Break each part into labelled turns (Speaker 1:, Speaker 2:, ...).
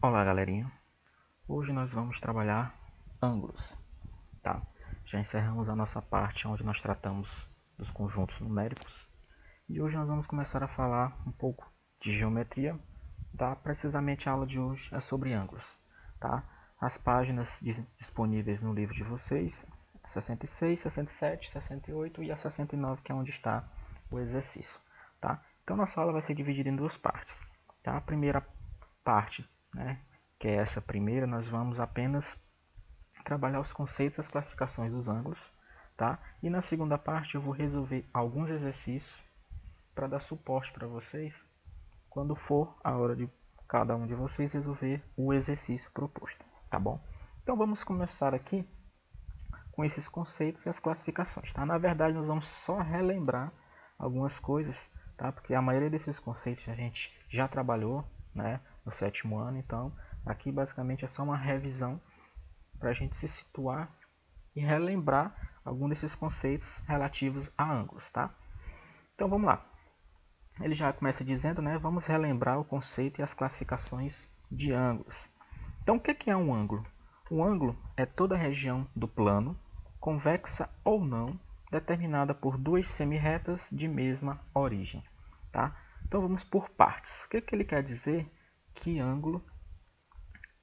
Speaker 1: Olá, galerinha. Hoje nós vamos trabalhar ângulos, tá? Já encerramos a nossa parte onde nós tratamos dos conjuntos numéricos e hoje nós vamos começar a falar um pouco de geometria, tá? Precisamente a aula de hoje é sobre ângulos, tá? As páginas disponíveis no livro de vocês, 66, 67, 68 e a 69, que é onde está o exercício, tá? Então nossa aula vai ser dividida em duas partes, tá? A primeira parte, né, que é essa primeira, nós vamos apenas trabalhar os conceitos e as classificações dos ângulos, tá? E na segunda parte eu vou resolver alguns exercícios para dar suporte para vocês quando for a hora de cada um de vocês resolver o exercício proposto, tá bom? Então vamos começar aqui com esses conceitos e as classificações, tá? Na verdade nós vamos só relembrar algumas coisas, tá? Porque a maioria desses conceitos a gente já trabalhou, né, no sétimo ano, então aqui basicamente é só uma revisão para a gente se situar e relembrar algum desses conceitos relativos a ângulos, tá? Então vamos lá. Ele já começa dizendo, né, vamos relembrar o conceito e as classificações de ângulos. Então o que é um ângulo? Um ângulo é toda a região do plano, convexa ou não, determinada por duas semirretas de mesma origem, tá? Então vamos por partes. O que ele quer dizer? Que ângulo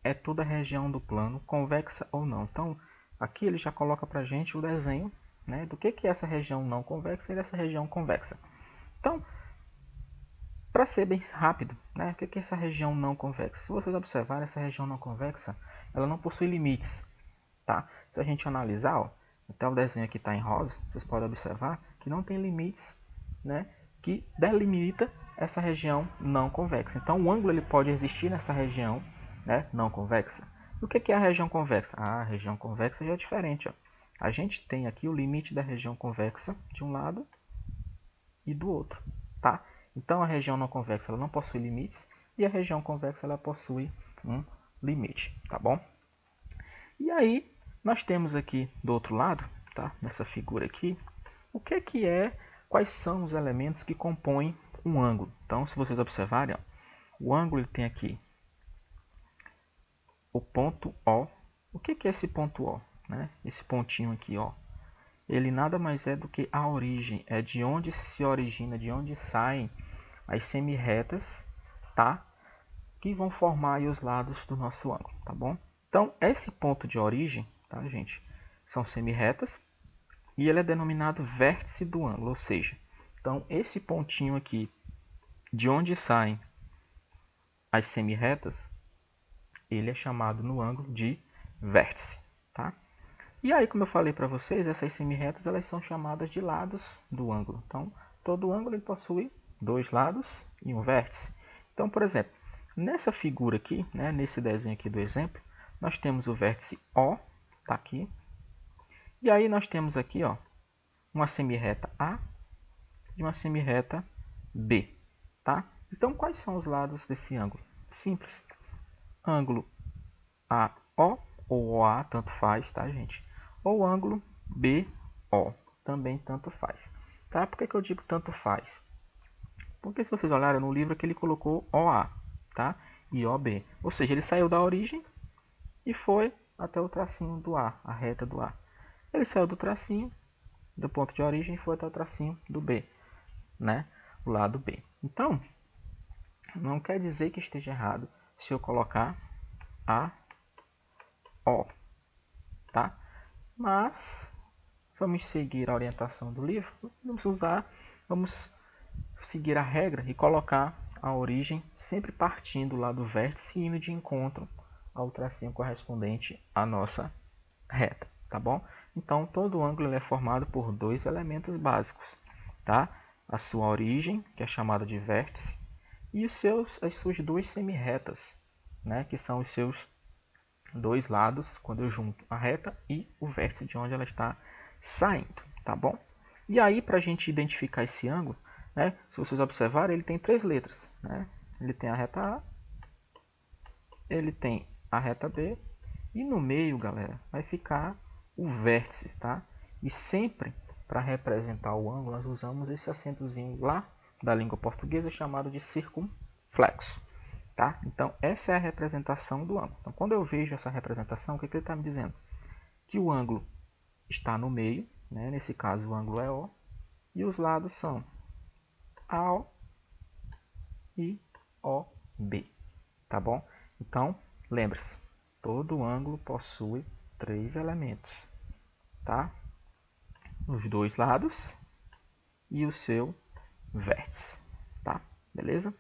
Speaker 1: é toda a região do plano, convexa ou não. Então, aqui ele já coloca para a gente o desenho, né, do que é essa região não convexa e dessa região convexa. Então, para ser bem rápido, né, o que é essa região não convexa? Se vocês observarem, essa região não convexa, ela não possui limites. Tá? Se a gente analisar, ó, até o desenho aqui está em rosa, vocês podem observar que não tem limites, né, que delimita essa região não convexa. Então, o ângulo ele pode existir nessa região, né, não convexa. E o que é a região convexa? Ah, a região convexa já é diferente. Ó. A gente tem aqui o limite da região convexa de um lado e do outro. Tá? Então, a região não convexa ela não possui limites e a região convexa ela possui um limite. Tá bom? E aí, nós temos aqui do outro lado, tá? Nessa figura aqui, o que é, quais são os elementos que compõem um ângulo. Então, se vocês observarem, ó, o ângulo ele tem aqui o ponto O. O que é esse ponto O? Né? Esse pontinho aqui, ó, ele nada mais é do que a origem, é de onde se origina, de onde saem as semirretas, tá? Que vão formar aí os lados do nosso ângulo, tá bom? Então, esse ponto de origem, tá, gente, são semirretas e ele é denominado vértice do ângulo, ou seja, então esse pontinho aqui, de onde saem as semirretas, ele é chamado no ângulo de vértice, tá? E aí, como eu falei para vocês, essas semirretas elas são chamadas de lados do ângulo. Então, todo ângulo ele possui dois lados e um vértice. Então, por exemplo, nessa figura aqui, né, nesse desenho aqui do exemplo, nós temos o vértice O, tá aqui. E aí nós temos aqui, ó, uma semirreta A e uma semirreta B, tá? Então, quais são os lados desse ângulo? Simples. Ângulo AO ou OA, tanto faz, tá, gente? Ou ângulo BO, também tanto faz. Tá? Por que eu digo tanto faz? Porque se vocês olharem no livro que ele colocou OA, tá? E OB. Ou seja, ele saiu da origem e foi até o tracinho do A, a reta do A. Ele saiu do tracinho, do ponto de origem, e foi até o tracinho do B, né? O lado B. Então, não quer dizer que esteja errado se eu colocar AO, tá? Mas vamos seguir a orientação do livro, vamos seguir a regra e colocar a origem sempre partindo lá do vértice e indo de encontro ao tracinho correspondente à nossa reta, tá bom? Então, todo ângulo é formado por dois elementos básicos, tá? A sua origem, que é chamada de vértice, e as suas duas semirretas, né? Que são os seus dois lados, quando eu junto a reta e o vértice de onde ela está saindo, tá bom? E aí, para a gente identificar esse ângulo, né, se vocês observarem, ele tem três letras, né? Ele tem a reta A, ele tem a reta B, e no meio, galera, vai ficar o vértice, tá? E sempre, para representar o ângulo, nós usamos esse acentozinho lá da língua portuguesa chamado de circunflexo, Tá? Então, essa é a representação do ângulo. Então, quando eu vejo essa representação, o que ele está me dizendo? Que o ângulo está no meio, né? Nesse caso o ângulo é O, e os lados são AO e OB. Tá bom? Então, lembre-se, todo ângulo possui 3 elementos. Tá? Os dois lados e o seu vértice. Tá? Beleza?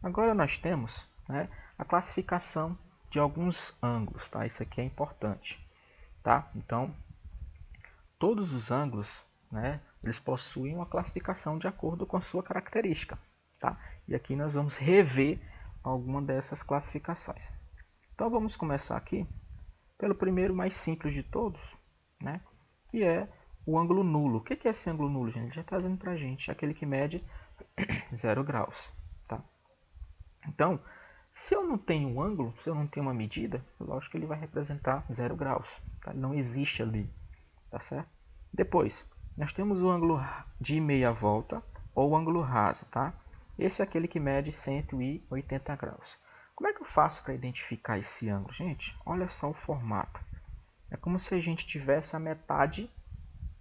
Speaker 1: Agora nós temos, né, a classificação de alguns ângulos, tá? Isso aqui é importante, tá? Então, todos os ângulos, né, eles possuem uma classificação de acordo com a sua característica, tá? E aqui nós vamos rever alguma dessas classificações. Então, vamos começar aqui pelo primeiro mais simples de todos, né, que é o ângulo nulo. O que é esse ângulo nulo, gente? Já está dizendo para a gente, é aquele que mede 0 graus, tá? Então, se eu não tenho um ângulo, se eu não tenho uma medida, lógico que ele vai representar 0 graus. Tá? Ele não existe ali. Tá certo? Depois, nós temos o ângulo de meia volta ou o ângulo raso. Tá? Esse é aquele que mede 180 graus. Como é que eu faço para identificar esse ângulo? Gente, olha só o formato. É como se a gente tivesse a metade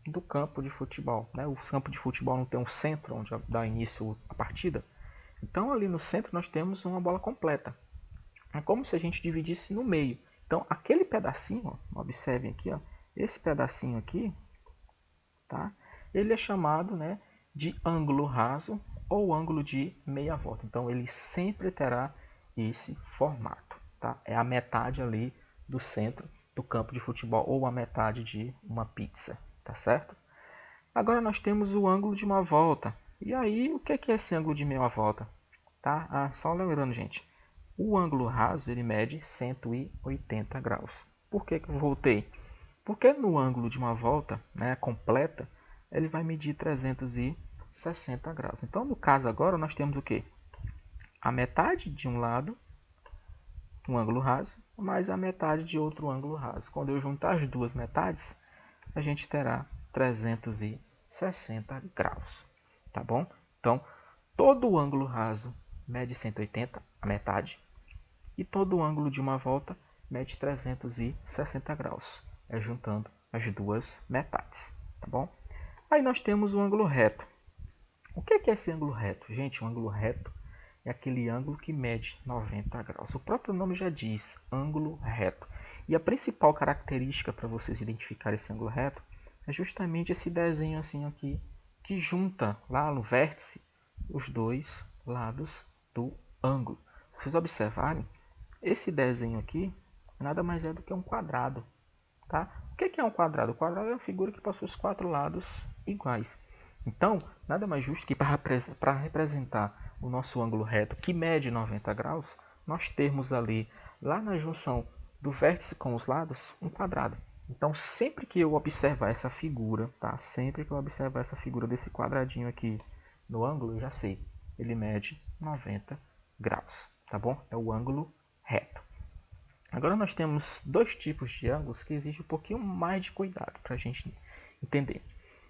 Speaker 1: do campo de futebol. Né? O campo de futebol não tem um centro onde dá início a partida. Então, ali no centro, nós temos uma bola completa. É como se a gente dividisse no meio. Então, aquele pedacinho, ó, observem aqui, ó, esse pedacinho aqui, tá? Ele é chamado, né, de ângulo raso ou ângulo de meia volta. Então, ele sempre terá esse formato. Tá? É a metade ali do centro do campo de futebol ou a metade de uma pizza. Tá certo? Agora, nós temos o ângulo de uma volta. E aí, o que é esse ângulo de meia volta? Tá? Só lembrando, gente, o ângulo raso ele mede 180 graus. Por que eu voltei? Porque no ângulo de uma volta, né, completa, ele vai medir 360 graus. Então, no caso agora, nós temos o quê? A metade de um lado, um ângulo raso, mais a metade de outro ângulo raso. Quando eu juntar as duas metades, a gente terá 360 graus. Tá bom? Então, todo o ângulo raso mede 180, a metade, e todo o ângulo de uma volta mede 360 graus, juntando as duas metades, tá bom? Aí nós temos o ângulo reto. O que é esse ângulo reto? Gente, o ângulo reto é aquele ângulo que mede 90 graus. O próprio nome já diz, ângulo reto. E a principal característica para vocês identificar esse ângulo reto é justamente esse desenho assim aqui, que junta lá no vértice os dois lados do ângulo. Se vocês observarem, esse desenho aqui nada mais é do que um quadrado. Tá? O que é um quadrado? O quadrado é uma figura que possui os quatro lados iguais. Então, nada mais justo que para representar o nosso ângulo reto, que mede 90 graus, nós termos ali, lá na junção do vértice com os lados, um quadrado. Então, sempre que eu observar essa figura, tá? Sempre que eu observar essa figura desse quadradinho aqui no ângulo, eu já sei, ele mede 90 graus, tá bom? É o ângulo reto. Agora nós temos dois tipos de ângulos que exigem um pouquinho mais de cuidado para a gente entender.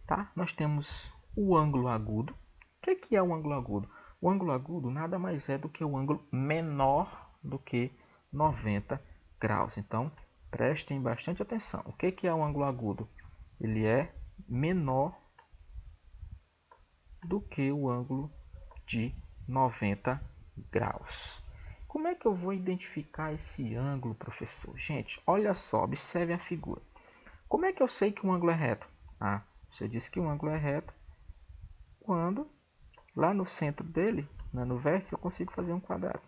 Speaker 1: Tá? Nós temos o ângulo agudo. O que é o ângulo agudo? O ângulo agudo nada mais é do que o ângulo menor do que 90 graus. Então, prestem bastante atenção. O que é o ângulo agudo? Ele é menor do que o ângulo de 90 graus. Como é que eu vou identificar esse ângulo, professor? Gente, olha só, observe a figura. Como é que eu sei que um ângulo é reto? Você disse que um ângulo é reto quando lá no centro dele, no vértice, eu consigo fazer um quadrado.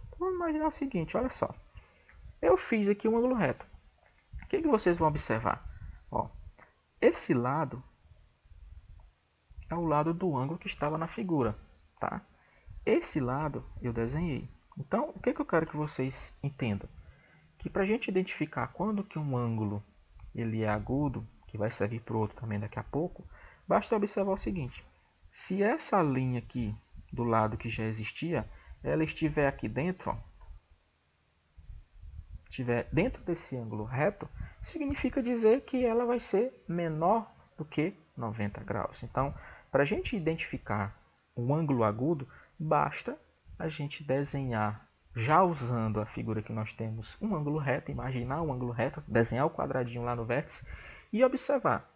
Speaker 1: Então, vamos imaginar o seguinte, olha só. Eu fiz aqui um ângulo reto. O que vocês vão observar? Ó, esse lado é o lado do ângulo que estava na figura. Tá? Esse lado eu desenhei. Então, o que eu quero que vocês entendam? Que para a gente identificar quando que um ângulo ele é agudo, que vai servir para o outro também daqui a pouco, basta observar o seguinte. Se essa linha aqui do lado que já existia, ela estiver aqui dentro, ó, estiver dentro desse ângulo reto, significa dizer que ela vai ser menor do que 90 graus. Então, para a gente identificar um ângulo agudo, basta a gente desenhar, já usando a figura que nós temos, um ângulo reto, imaginar um ângulo reto, desenhar o quadradinho lá no vértice e observar.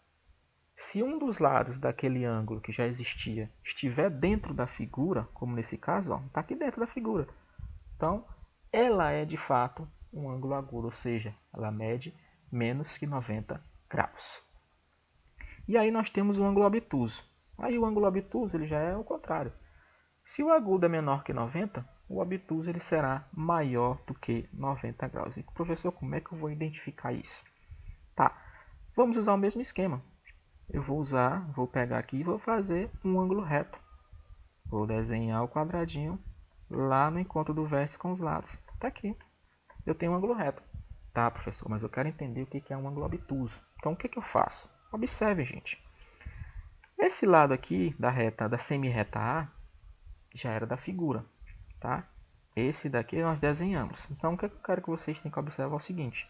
Speaker 1: Se um dos lados daquele ângulo que já existia estiver dentro da figura, como nesse caso, está aqui dentro da figura, então ela é de fato um ângulo agudo, ou seja, ela mede menos que 90 graus. E aí nós temos o ângulo obtuso. Aí o ângulo obtuso ele já é o contrário. Se o agudo é menor que 90, o obtuso ele será maior do que 90 graus. E professor, como é que eu vou identificar isso? Tá, vamos usar o mesmo esquema. Eu vou pegar aqui e vou fazer um ângulo reto. Vou desenhar o quadradinho lá no encontro do vértice com os lados. Está aqui. Eu tenho um ângulo reto. Tá, professor, mas eu quero entender o que é um ângulo obtuso. Então, o que eu faço? Observe, gente. Esse lado aqui da reta, da semi-reta A, já era da figura, tá? Esse daqui nós desenhamos. Então, o que eu quero que vocês tenham que observar é o seguinte.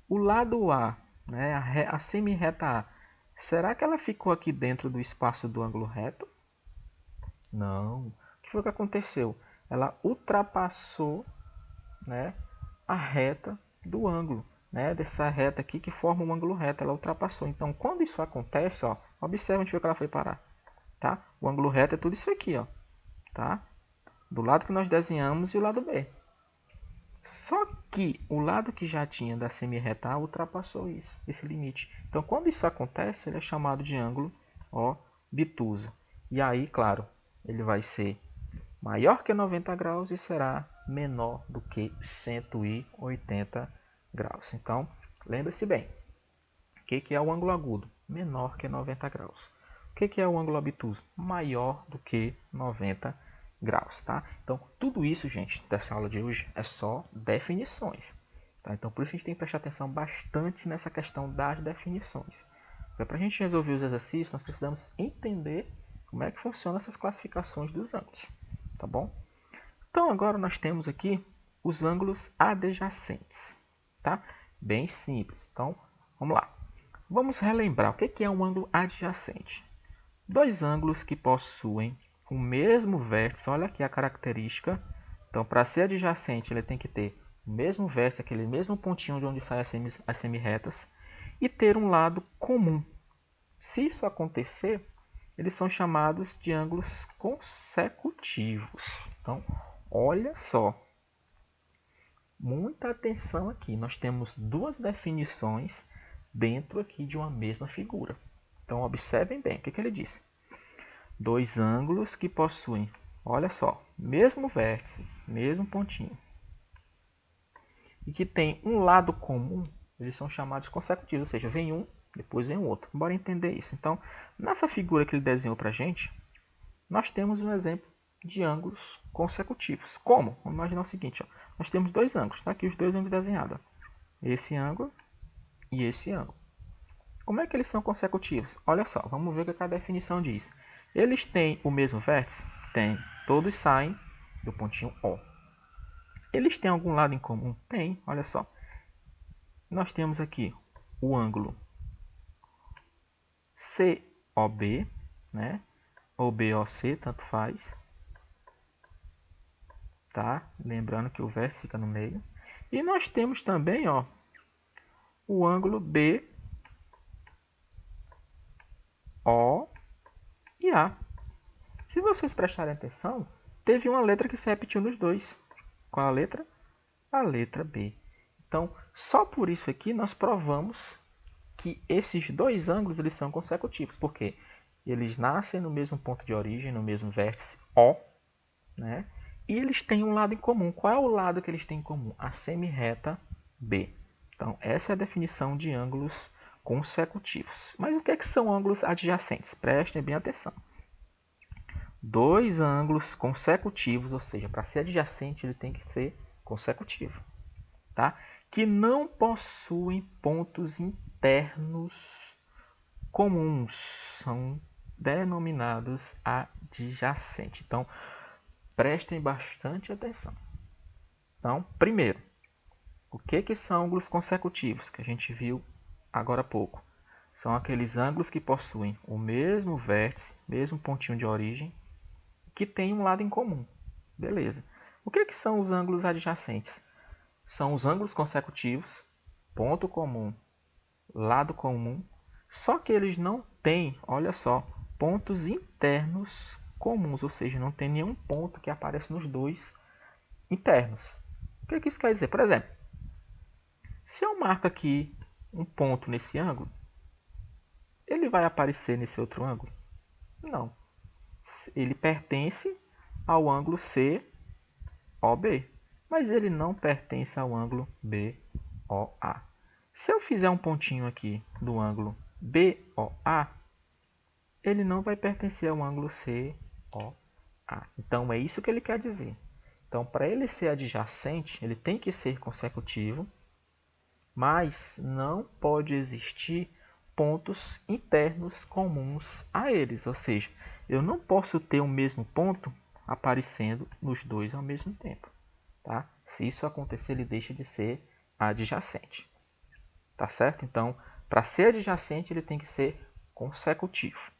Speaker 1: O lado A, né, a semi-reta A, será que ela ficou aqui dentro do espaço do ângulo reto? Não. O que foi que aconteceu? Ela ultrapassou, né, a reta do ângulo, né, dessa reta aqui que forma um ângulo reto. Ela ultrapassou. Então, quando isso acontece, ó, observa onde foi que ela foi parar. Tá? O ângulo reto é tudo isso aqui, ó, tá? Do lado que nós desenhamos e o lado B. Só que o lado que já tinha da semi-reta A ultrapassou isso, esse limite. Então, quando isso acontece, ele é chamado de ângulo obtuso. E aí, claro, ele vai ser maior que 90 graus e será menor do que 180 graus. Então, lembre-se bem, o que é o ângulo agudo? Menor que 90 graus. O que é o ângulo obtuso? Maior do que 90 graus, tá? Então, tudo isso, gente, dessa aula de hoje é só definições, tá? Então, por isso a gente tem que prestar atenção bastante nessa questão das definições. Para a gente resolver os exercícios, nós precisamos entender como é que funcionam essas classificações dos ângulos, tá bom? Então, agora nós temos aqui os ângulos adjacentes, tá? Bem simples. Então, vamos lá. Vamos relembrar o que é um ângulo adjacente. Dois ângulos que possuem o mesmo vértice, olha aqui a característica. Então, para ser adjacente, ele tem que ter o mesmo vértice, aquele mesmo pontinho de onde saem as semirretas, e ter um lado comum. Se isso acontecer, eles são chamados de ângulos consecutivos. Então, olha só. Muita atenção aqui. Nós temos duas definições dentro aqui de uma mesma figura. Então, observem bem o que ele diz. Dois ângulos que possuem, olha só, mesmo vértice, mesmo pontinho, e que tem um lado comum, eles são chamados consecutivos, ou seja, vem um, depois vem o outro. Bora entender isso. Então, nessa figura que ele desenhou para a gente, nós temos um exemplo de ângulos consecutivos. Como? Vamos imaginar o seguinte, ó. Nós temos dois ângulos, tá aqui os dois ângulos desenhados. Esse ângulo e esse ângulo. Como é que eles são consecutivos? Olha só, vamos ver o que a definição diz. Eles têm o mesmo vértice? Tem. Todos saem do pontinho O. Eles têm algum lado em comum? Tem, olha só. Nós temos aqui o ângulo COB, né? Ou BOC, tanto faz. Tá? Lembrando que o vértice fica no meio. E nós temos também, ó, o ângulo BO e A. Se vocês prestarem atenção, teve uma letra que se repetiu nos dois. Qual a letra? A letra B. Então, só por isso aqui nós provamos que esses dois ângulos eles são consecutivos, porque eles nascem no mesmo ponto de origem, no mesmo vértice O, né? E eles têm um lado em comum. Qual é o lado que eles têm em comum? A semirreta B. Então, essa é a definição de ângulos consecutivos. Mas o que são ângulos adjacentes? Prestem bem atenção. Dois ângulos consecutivos, ou seja, para ser adjacente ele tem que ser consecutivo, tá? Que não possuem pontos internos comuns, são denominados adjacentes. Então, prestem bastante atenção. Então, primeiro, o que são ângulos consecutivos, que a gente viu agora há pouco? São aqueles ângulos que possuem o mesmo vértice, mesmo pontinho de origem, que tem um lado em comum. Beleza. O que são os ângulos adjacentes? São os ângulos consecutivos, ponto comum, lado comum, só que eles não têm, olha só, pontos internos comuns, ou seja, não tem nenhum ponto que aparece nos dois internos. O que isso quer dizer? Por exemplo, se eu marco aqui um ponto nesse ângulo, ele vai aparecer nesse outro ângulo? Não. Ele pertence ao ângulo COB, mas ele não pertence ao ângulo BOA. Se eu fizer um pontinho aqui do ângulo BOA, ele não vai pertencer ao ângulo COA. Então é isso que ele quer dizer. Então, para ele ser adjacente, ele tem que ser consecutivo, mas não pode existir pontos internos comuns a eles. Ou seja, eu não posso ter o mesmo ponto aparecendo nos dois ao mesmo tempo. Tá? Se isso acontecer, ele deixa de ser adjacente. Tá certo? Então, para ser adjacente, ele tem que ser consecutivo.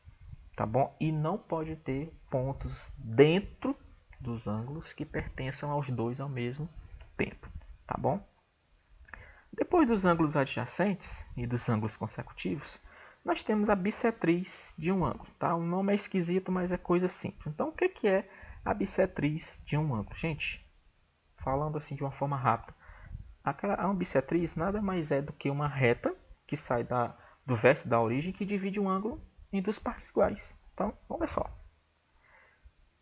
Speaker 1: Tá bom? E não pode ter pontos dentro dos ângulos que pertençam aos dois ao mesmo tempo. Tá bom? Depois dos ângulos adjacentes e dos ângulos consecutivos, nós temos a bissetriz de um ângulo. Tá? O nome é esquisito, mas é coisa simples. Então, o que é a bissetriz de um ângulo? Gente, falando assim de uma forma rápida, uma bissetriz nada mais é do que uma reta que sai do vértice da origem que divide um ângulo em duas partes iguais. Então, vamos ver só.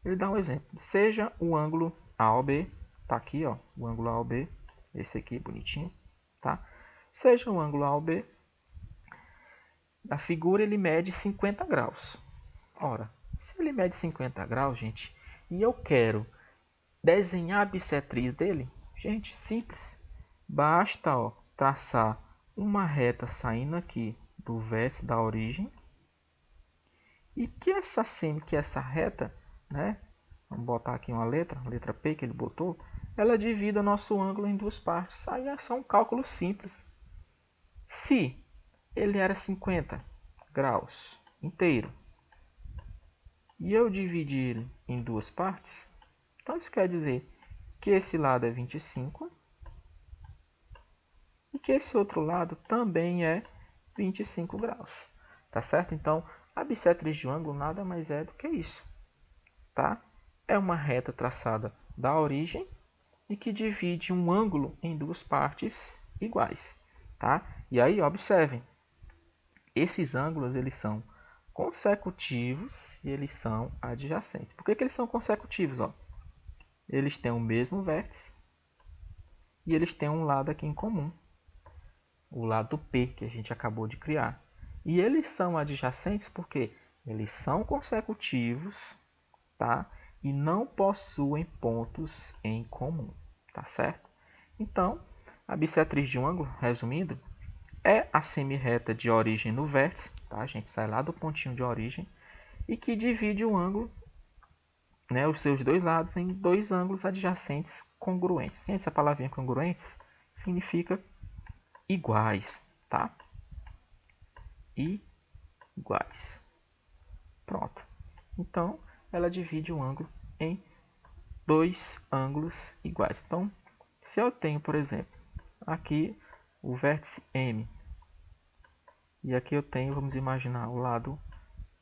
Speaker 1: Ele dá um exemplo. Seja o ângulo AOB, tá aqui, ó, o ângulo AOB, esse aqui bonitinho, tá? Seja o ângulo AOB, da figura ele mede 50 graus. Ora, se ele mede 50 graus, gente, e eu quero desenhar a bissetriz dele, gente, simples. Basta, ó, traçar uma reta saindo aqui do vértice da origem e que essa reta, né, vamos botar aqui uma letra, a letra P que ele botou, ela divide o nosso ângulo em duas partes. Aí é só um cálculo simples. Se ele era 50 graus inteiro e eu dividir em duas partes, então isso quer dizer que esse lado é 25 e que esse outro lado também é 25 graus. Tá certo? Então, a bissetriz de um ângulo nada mais é do que isso. Tá? É uma reta traçada da origem e que divide um ângulo em duas partes iguais. Tá? E aí, observem, esses ângulos eles são consecutivos e eles são adjacentes. Por que eles são consecutivos? Ó? Eles têm o mesmo vértice e eles têm um lado aqui em comum, o lado P que a gente acabou de criar. E eles são adjacentes porque eles são consecutivos, tá? E não possuem pontos em comum, tá certo? Então, a bissetriz de um ângulo, resumindo, é a semirreta de origem no vértice, tá? A gente sai lá do pontinho de origem e que divide o ângulo, né, os seus dois lados em dois ângulos adjacentes congruentes. E essa palavrinha congruentes significa iguais, tá? Iguais. Pronto. Então, ela divide um ângulo em dois ângulos iguais. Então, se eu tenho, por exemplo, aqui o vértice M e aqui eu tenho, vamos imaginar, o lado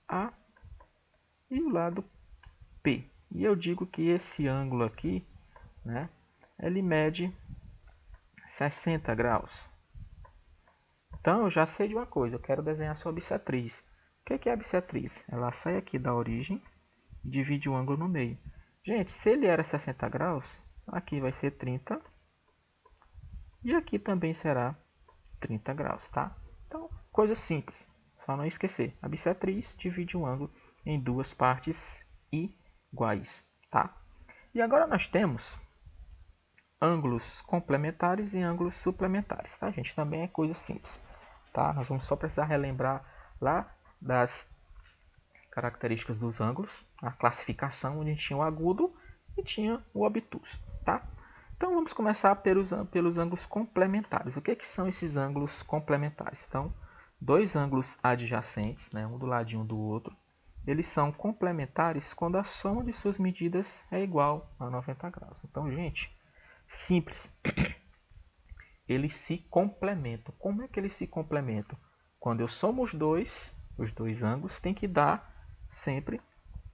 Speaker 1: A e o lado P. E eu digo que esse ângulo aqui, né, ele mede 60 graus. Então, eu já sei de uma coisa, eu quero desenhar sua bissetriz. O que é a bissetriz? Ela sai aqui da origem e divide o ângulo no meio. Gente, se ele era 60 graus, aqui vai ser 30 e aqui também será 30 graus, tá? Então, coisa simples, só não esquecer. A bissetriz divide um ângulo em duas partes iguais, tá? E agora nós temos ângulos complementares e ângulos suplementares, tá, gente? Também é coisa simples, tá? Nós vamos só precisar relembrar lá das características dos ângulos, a classificação onde tinha o agudo e tinha o obtuso, tá? Então vamos começar pelos ângulos complementares. O que são esses ângulos complementares? Então, dois ângulos adjacentes, né, um do ladinho do outro, eles são complementares quando a soma de suas medidas é igual a 90 graus. Então, gente, simples. Eles se complementam. Como é que eles se complementam? Quando eu somo os dois ângulos, tem que dar sempre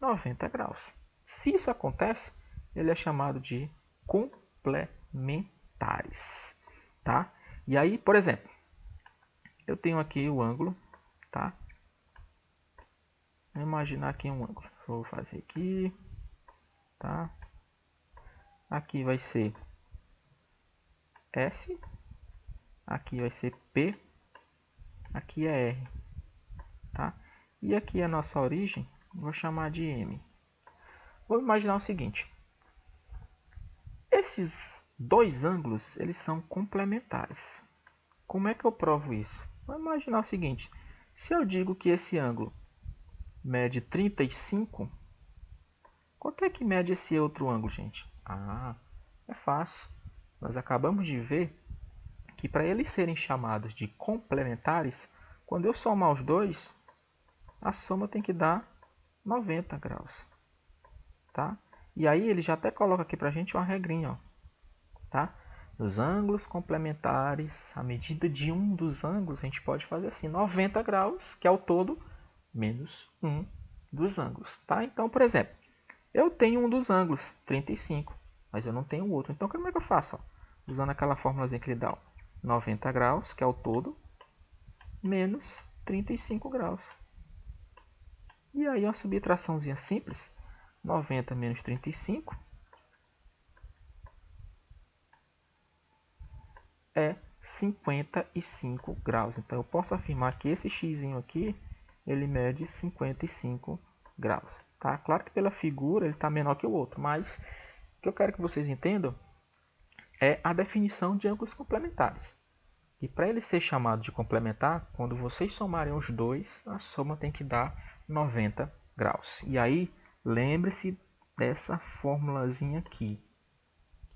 Speaker 1: 90 graus. Se isso acontece, ele é chamado de complementares. Tá? E aí, por exemplo, eu tenho aqui o ângulo, tá? Vou imaginar aqui um ângulo. Vou fazer aqui, tá? Aqui vai ser S, aqui vai ser P, aqui é R, tá? E aqui a nossa origem, vou chamar de M. Vou imaginar o seguinte: esses dois ângulos, eles são complementares. Como é que eu provo isso? Vou imaginar o seguinte: se eu digo que esse ângulo mede 35, quanto é que mede esse outro ângulo, gente? Ah, é fácil. Nós acabamos de ver que para eles serem chamados de complementares, quando eu somar os dois, a soma tem que dar 90 graus. Tá? E aí ele já até coloca aqui para a gente uma regrinha. Ó, tá? Nos ângulos complementares, a medida de um dos ângulos, a gente pode fazer assim, 90 graus, que é o todo, menos um dos ângulos. Tá? Então, por exemplo, eu tenho um dos ângulos, 35, mas eu não tenho o outro. Então, como é que eu faço? Ó, usando aquela fórmulazinha que ele dá. Ó, 90 graus, que é o todo, menos 35 graus. E aí uma subtraçãozinha simples, 90 menos 35 é 55 graus. Então eu posso afirmar que esse x aqui, ele mede 55 graus. Tá? Claro que pela figura ele está menor que o outro, mas o que eu quero que vocês entendam é a definição de ângulos complementares. E para ele ser chamado de complementar, quando vocês somarem os dois, a soma tem que dar 90 graus. E aí, lembre-se dessa formulazinha aqui.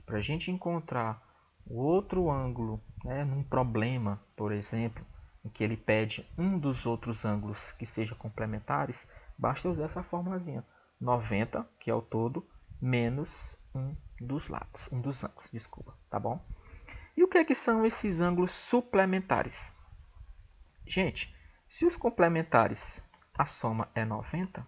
Speaker 1: Para a gente encontrar o outro ângulo, né, num problema, por exemplo, em que ele pede um dos outros ângulos que sejam complementares, basta usar essa formulazinha. 90, que é o todo, menos um dos lados, um dos ângulos, desculpa, tá bom? E o que é que são esses ângulos suplementares? Gente, se os complementares a soma é 90,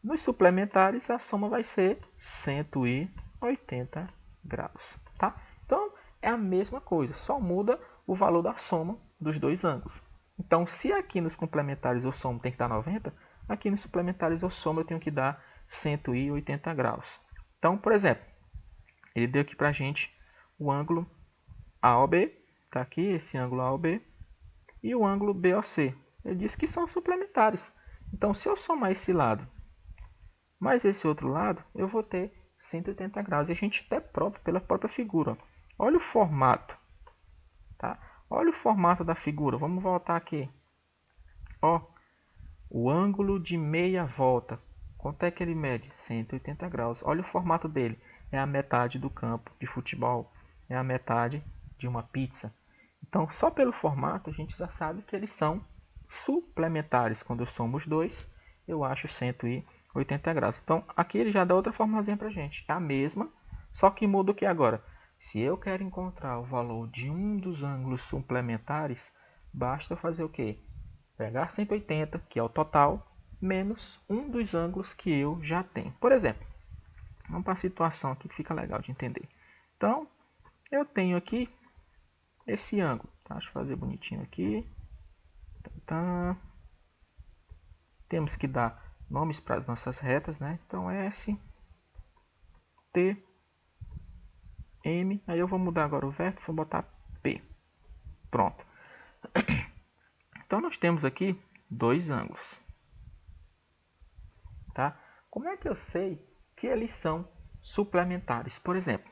Speaker 1: nos suplementares a soma vai ser 180 graus. Tá? Então é a mesma coisa, só muda o valor da soma dos dois ângulos. Então se aqui nos complementares eu somo tem que dar 90, aqui nos suplementares eu somo eu tenho que dar 180 graus. Então, por exemplo, ele deu aqui para a gente o ângulo AOB, está aqui esse ângulo AOB, e o ângulo BOC. Ele diz que são suplementares. Então, se eu somar esse lado mais esse outro lado, eu vou ter 180 graus. E a gente até prova pela própria figura. Olha o formato. Tá? Olha o formato da figura. Vamos voltar aqui. Ó, o ângulo de meia volta. Quanto é que ele mede? 180 graus. Olha o formato dele. É a metade do campo de futebol. É a metade de uma pizza. Então, só pelo formato, a gente já sabe que eles são suplementares. Quando eu somo os dois, eu acho 180 graus. Então, aqui ele já dá outra formulazinha para a gente. É a mesma, só que muda o que agora? Se eu quero encontrar o valor de um dos ângulos suplementares, basta fazer o quê? Pegar 180, que é o total, menos um dos ângulos que eu já tenho. Por exemplo, vamos para a situação aqui que fica legal de entender. Então, eu tenho aqui esse ângulo. Tá? Deixa eu fazer bonitinho aqui. Temos que dar nomes para as nossas retas, né? Então, S, T, M. Aí eu vou mudar agora o vértice, vou botar P. Pronto. Então, nós temos aqui dois ângulos. Tá? Como é que eu sei que eles são suplementares? Por exemplo,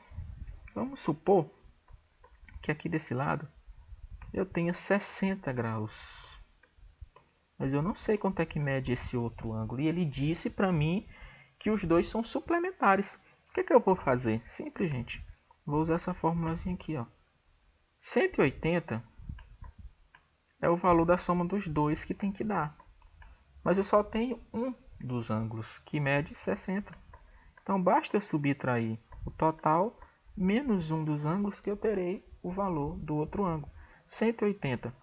Speaker 1: vamos supor que aqui desse lado eu tenha 60 graus. Mas eu não sei quanto é que mede esse outro ângulo. E ele disse para mim que os dois são suplementares. O que eu vou fazer? Simples, gente. Vou usar essa formulazinha aqui. Ó. 180 é o valor da soma dos dois que tem que dar. mas eu só tenho um dos ângulos que mede 60. Então basta eu subtrair o total menos um dos ângulos que eu terei o valor do outro ângulo. 180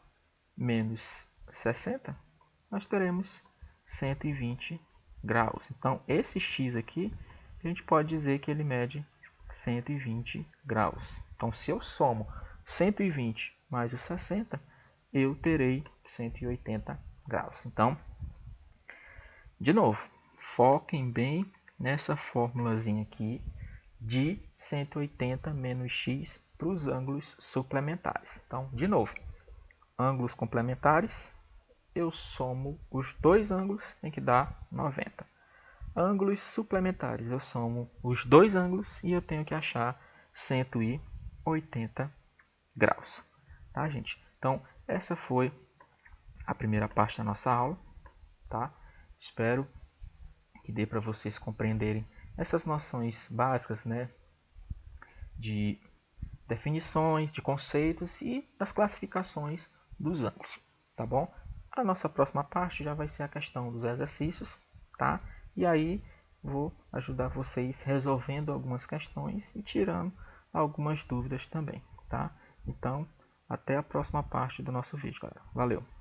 Speaker 1: menos 60, nós teremos 120 graus. Então esse x aqui, a gente pode dizer que ele mede 120 graus. Então se eu somo 120 mais os 60, eu terei 180 graus. Então, de novo, foquem bem nessa formulazinha aqui de 180 menos x para os ângulos suplementares. Então, de novo, ângulos complementares, eu somo os dois ângulos, tem que dar 90. Ângulos suplementares, eu somo os dois ângulos e eu tenho que achar 180 graus. Tá, gente? Então, essa foi a primeira parte da nossa aula. Tá? Espero que dê para vocês compreenderem essas noções básicas, né, de definições, de conceitos e das classificações dos ângulos, tá bom? A nossa próxima parte já vai ser a questão dos exercícios, tá? E aí vou ajudar vocês resolvendo algumas questões e tirando algumas dúvidas também, tá? Então, até a próxima parte do nosso vídeo, galera. Valeu!